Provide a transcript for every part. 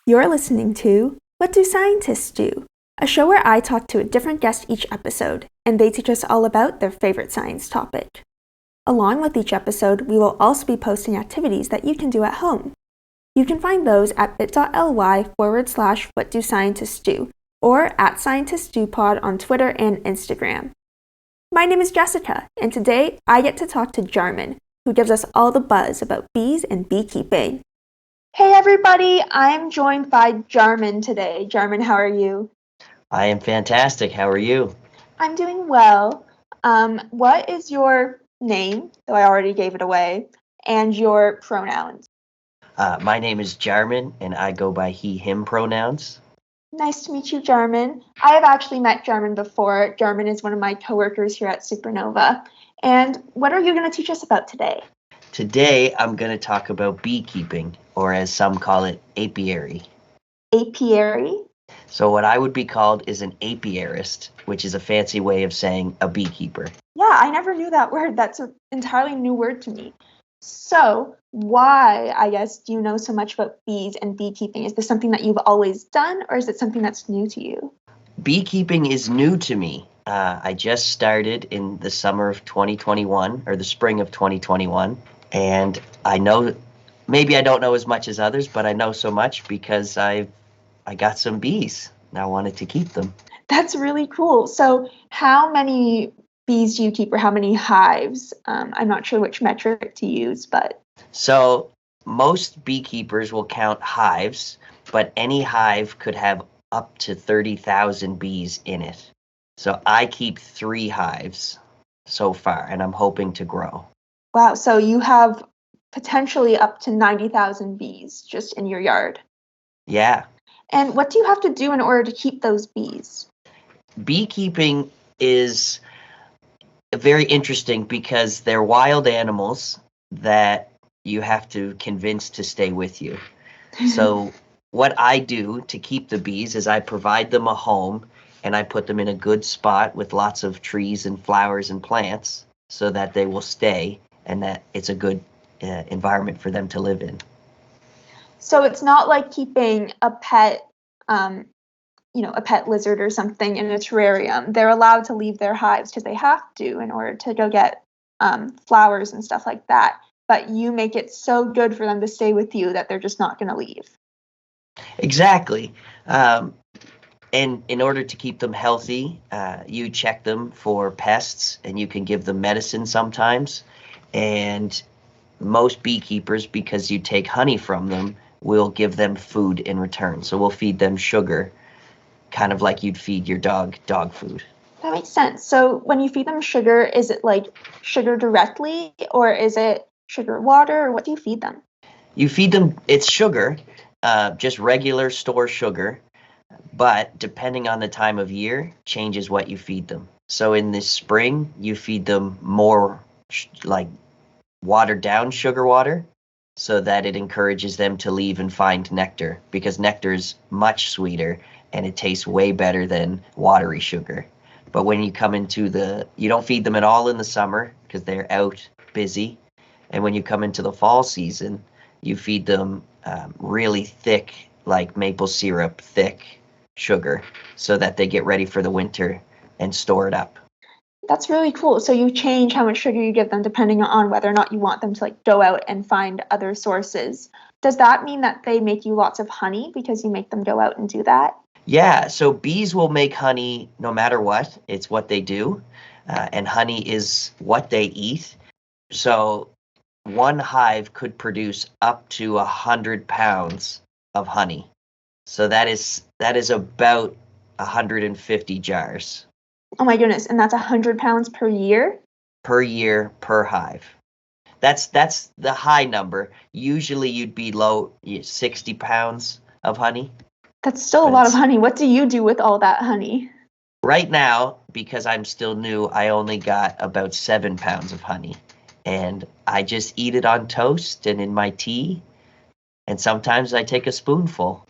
You're listening to What Do Scientists Do? A show where I talk to a different guest each episode, and they teach us all about their favorite science topic. Along with each episode, we will also be posting activities that you can do at home. You can find those at bit.ly/whatdoscientistsdo or at scientistsdopod on Twitter and Instagram. My name is Jessica, and today I get to talk to Jarman, who gives us all the buzz about bees and beekeeping. Hey everybody, I'm joined by Jarman today. Jarman, how are you? I am fantastic. How are you? I'm doing well. What is your name, though I already gave it away, and your pronouns? My name is Jarman, and I go by he, him pronouns. Nice to meet you, Jarman. I have actually met Jarman before. Jarman is one of my coworkers here at Supernova. And what are you going to teach us about today? Today, I'm going to talk about beekeeping, or as some call it, apiary. Apiary? So what I would be called is an apiarist, which is a fancy way of saying a beekeeper. Yeah, I never knew that word. That's an entirely new word to me. So why, I guess, do you know so much about bees and beekeeping? Is this something that you've always done, or is it something that's new to you? Beekeeping is new to me. I just started in the summer of 2021, or the spring of 2021, and I know, maybe I don't know as much as others, but I know so much because I got some bees, and I wanted to keep them. That's really cool. So how many bees do you keep, or how many hives? I'm not sure which metric to use, but... So most beekeepers will count hives, but any hive could have up to 30,000 bees in it. So I keep 3 hives so far, and I'm hoping to grow. Wow, so you have potentially up to 90,000 bees just in your yard. Yeah. And what do you have to do in order to keep those bees? Beekeeping is very interesting because they're wild animals that you have to convince to stay with you. So what I do to keep the bees is I provide them a home, and I put them in a good spot with lots of trees and flowers and plants so that they will stay and that it's a good environment for them to live in. So it's not like keeping a pet, a pet lizard or something in a terrarium. They're allowed to leave their hives because they have to in order to go get flowers and stuff like that. But you make it so good for them to stay with you that they're just not going to leave. Exactly. And in order to keep them healthy, you check them for pests, and you can give them medicine sometimes. And most beekeepers, because you take honey from them, will give them food in return. So we'll feed them sugar, kind of like you'd feed your dog food. That makes sense. So when you feed them sugar, is it like sugar directly, or is it sugar water, or what do you feed them? You feed them, it's sugar, just regular store sugar. But depending on the time of year, changes what you feed them. So in the spring, you feed them more like watered down sugar water so that it encourages them to leave and find nectar, because nectar is much sweeter and it tastes way better than watery sugar. But when you come into you don't feed them at all in the summer because they're out busy. And when you come into the fall season, you feed them really thick, like maple syrup, thick sugar so that they get ready for the winter and store it up. That's really cool. So you change how much sugar you give them depending on whether or not you want them to go out and find other sources. Does that mean that they make you lots of honey because you make them go out and do that? Yeah, so bees will make honey no matter what. It's what they do. And honey is what they eat. So one hive could produce up to 100 pounds of honey. So that is about 150 jars. Oh my goodness, and that's 100 pounds per year? Per year, per hive. That's the high number. Usually you'd be low 60 pounds of honey. That's still a lot of honey. What do you do with all that honey? Right now, because I'm still new, I only got about 7 pounds of honey. And I just eat it on toast and in my tea. And sometimes I take a spoonful.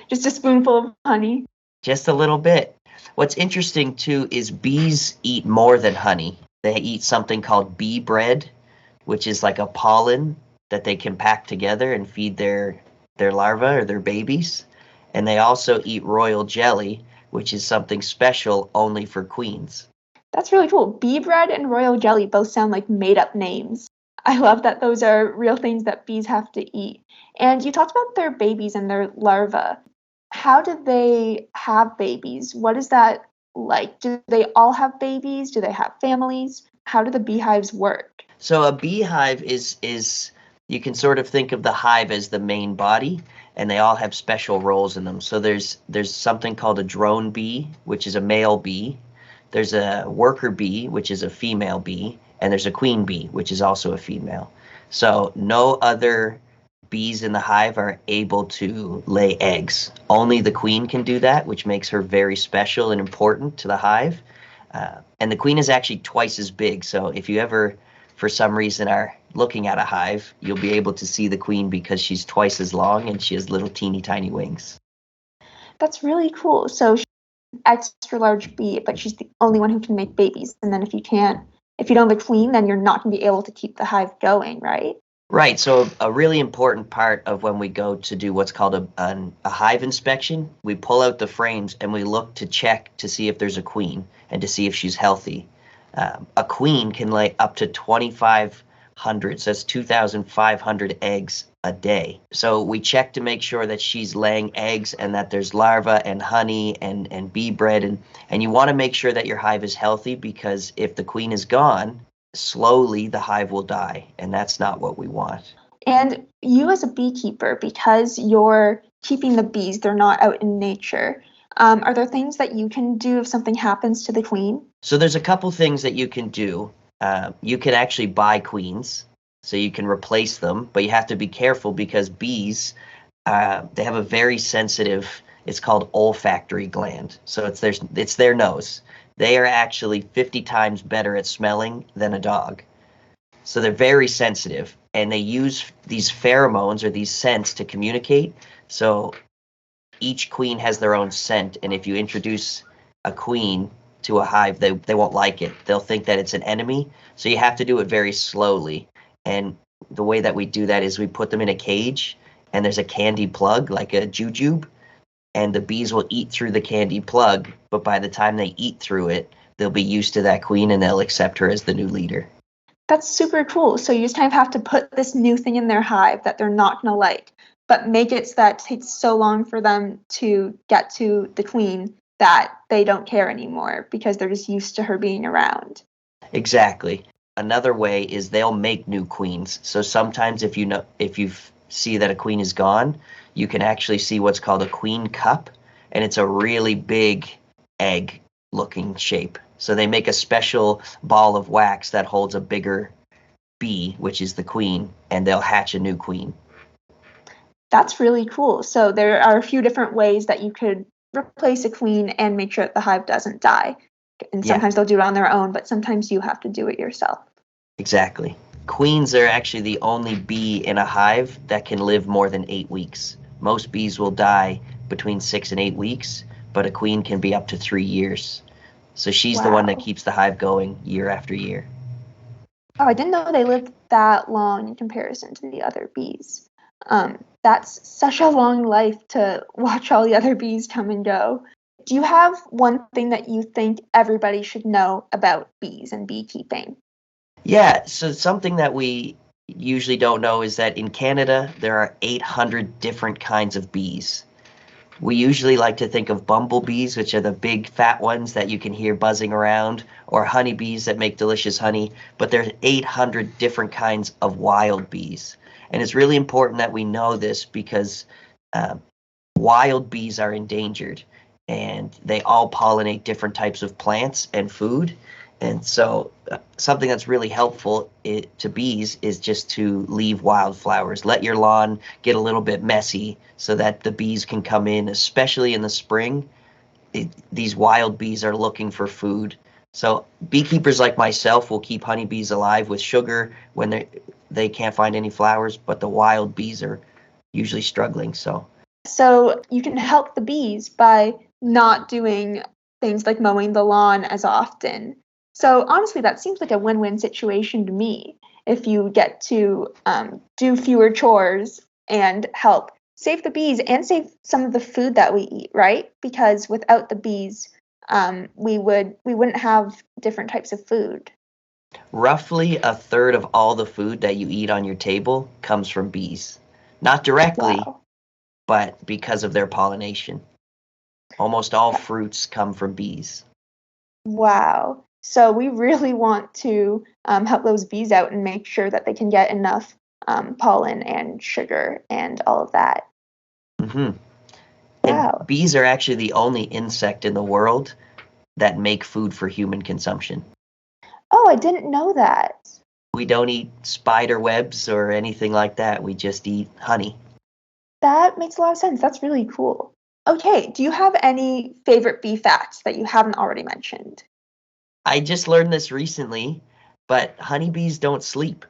Just a spoonful of honey? Just a little bit. What's interesting, too, is bees eat more than honey. They eat something called bee bread, which is like a pollen that they can pack together and feed their their larvae or their babies. And they also eat royal jelly, which is something special only for queens. That's really cool. Bee bread and royal jelly both sound like made up names. I love that those are real things that bees have to eat. And you talked about their babies and their larvae. How do they have babies? What is that like? Do they all have babies? Do they have families? How do the beehives work? So a beehive is you can sort of think of the hive as the main body, and they all have special roles in them. So there's something called a drone bee, which is a male bee. There's a worker bee, which is a female bee, and there's a queen bee, which is also a female. So no other bees in the hive are able to lay eggs. Only the queen can do that, which makes her very special and important to the hive. And the queen is actually twice as big. So if you ever, for some reason, are looking at a hive, you'll be able to see the queen because she's twice as long and she has little teeny tiny wings. That's really cool. So she's an extra large bee, but she's the only one who can make babies. And then if you don't have a queen, then you're not going to be able to keep the hive going, right? Right. So a really important part of when we go to do what's called a hive inspection, we pull out the frames and we look to check to see if there's a queen and to see if she's healthy. A queen can lay up to 2,500, so that's 2,500 eggs a day. So we check to make sure that she's laying eggs and that there's larvae and honey and bee bread. And you want to make sure that your hive is healthy, because if the queen is gone, slowly the hive will die, and that's not what we want. And you, as a beekeeper, because you're keeping the bees, they're not out in nature. Are there things that you can do if something happens to the queen? So there's a couple things that you can do. You can actually buy queens, so you can replace them, but you have to be careful because bees, they have a very sensitive, it's called olfactory gland. So it's their nose. They are actually 50 times better at smelling than a dog. So they're very sensitive, and they use these pheromones or these scents to communicate. So each queen has their own scent, and if you introduce a queen to a hive, they won't like it. They'll think that it's an enemy. So you have to do it very slowly. And the way that we do that is we put them in a cage, and there's a candy plug, like a jujube, and the bees will eat through the candy plug, but by the time they eat through it, they'll be used to that queen and they'll accept her as the new leader. That's super cool. So you just kind of have to put this new thing in their hive that they're not going to like, but make it so that it takes so long for them to get to the queen that they don't care anymore because they're just used to her being around. Exactly. Another way is they'll make new queens. So sometimes if you see that a queen is gone, you can actually see what's called a queen cup, and it's a really big egg looking shape. So they make a special ball of wax that holds a bigger bee, which is the queen, and they'll hatch a new queen. That's really cool. So there are a few different ways that you could replace a queen and make sure that the hive doesn't die. And Yeah, sometimes they'll do it on their own, but sometimes you have to do it yourself. exactly. Queens are actually the only bee in a hive that can live more than 8 weeks. Most bees will die between 6 and 8 weeks, but a queen can be up to 3 years. So she's the one that Wow. keeps the hive going year after year. Oh, I didn't know they lived that long in comparison to the other bees. That's such a long life to watch all the other bees come and go. Do you have one thing that you think everybody should know about bees and beekeeping? Yeah, so something that we usually don't know is that in Canada, there are 800 different kinds of bees. We usually like to think of bumblebees, which are the big fat ones that you can hear buzzing around, or honeybees that make delicious honey, but there's 800 different kinds of wild bees. And it's really important that we know this because uh, wild bees are endangered, and they all pollinate different types of plants and food. And so something that's really helpful to bees is just to leave wildflowers. Let your lawn get a little bit messy so that the bees can come in, especially in the spring. These wild bees are looking for food. So beekeepers like myself will keep honeybees alive with sugar when they can't find any flowers, but the wild bees are usually struggling. So you can help the bees by not doing things like mowing the lawn as often. So honestly, that seems like a win-win situation to me. If you get to do fewer chores and help save the bees and save some of the food that we eat, right? Because without the bees, we wouldn't have different types of food. Roughly a third of all the food that you eat on your table comes from bees. Not directly, Wow. but because of their pollination. Almost all fruits come from bees. Wow. So we really want to help those bees out and make sure that they can get enough pollen and sugar and all of that. hmm And Wow. bees are actually the only insect in the world that make food for human consumption. Oh, I didn't know that. We don't eat spider webs or anything like that. We just eat honey. That makes a lot of sense. That's really cool. Okay, do you have any favorite bee facts that you haven't already mentioned? I just learned this recently, but honeybees don't sleep.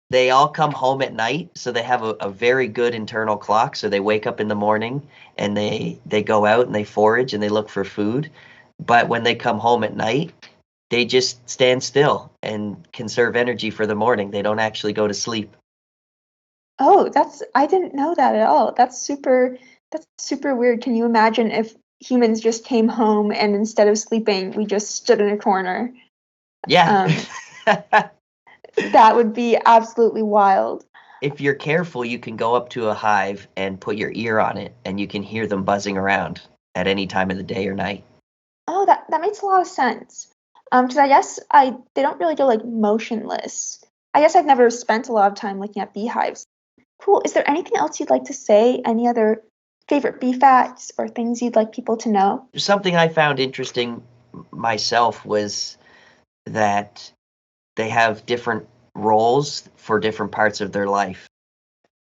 They all come home at night, so they have a very good internal clock. So they wake up in the morning and they go out and they forage and they look for food. But when they come home at night, they just stand still and conserve energy for the morning. They don't actually go to sleep. Oh, I didn't know that at all. That's super weird. Can you imagine if humans just came home and instead of sleeping, we just stood in a corner? Yeah. Um, that would be absolutely wild. If you're careful, you can go up to a hive and put your ear on it, and you can hear them buzzing around at any time of the day or night. Oh, that makes a lot of sense. Because I guess they don't really go like motionless. I guess I've never spent a lot of time looking at beehives. Cool. Is there anything else you'd like to say? Any other favorite bee facts or things you'd like people to know? Something I found interesting myself was that they have different roles for different parts of their life.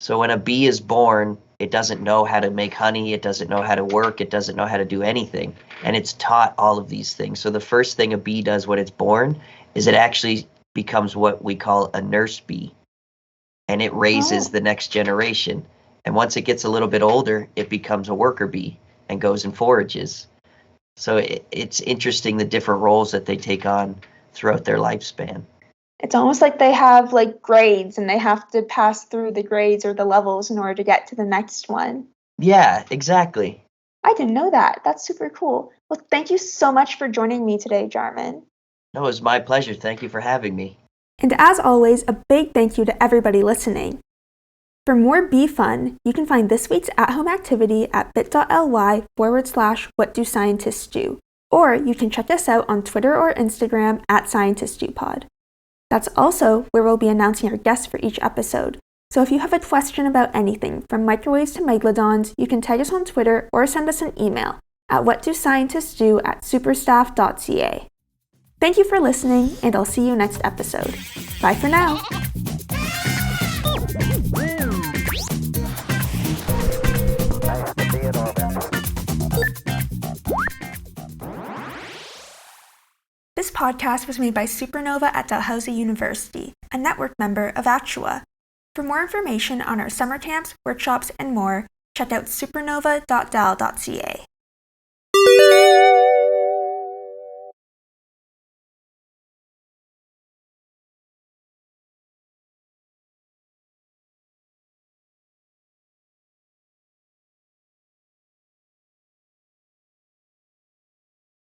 So when a bee is born, it doesn't know how to make honey, it doesn't know how to work, it doesn't know how to do anything. And it's taught all of these things. So the first thing a bee does when it's born is it actually becomes what we call a nurse bee. And it raises Oh, the next generation. And once it gets a little bit older, it becomes a worker bee and goes and forages. So it's interesting the different roles that they take on throughout their lifespan. it's almost like they have like grades and they have to pass through the grades or the levels in order to get to the next one. Yeah, exactly. I didn't know that. That's super cool. Well, thank you so much for joining me today, Jarman. No, it was my pleasure. Thank you for having me. And as always, a big thank you to everybody listening. For more bee fun, you can find this week's at-home activity at bit.ly/whatdoscientistsdo, or you can check us out on Twitter or Instagram at ScientistDoPod. That's also where we'll be announcing our guests for each episode. So if you have a question about anything, from microwaves to megalodons, you can tag us on Twitter or send us an email at whatdoscientistsdo@superstaff.ca. Thank you for listening, and I'll see you next episode. Bye for now! This podcast was made by Supernova at Dalhousie University, a network member of Actua. For more information on our summer camps, workshops, and more, check out supernova.dal.ca.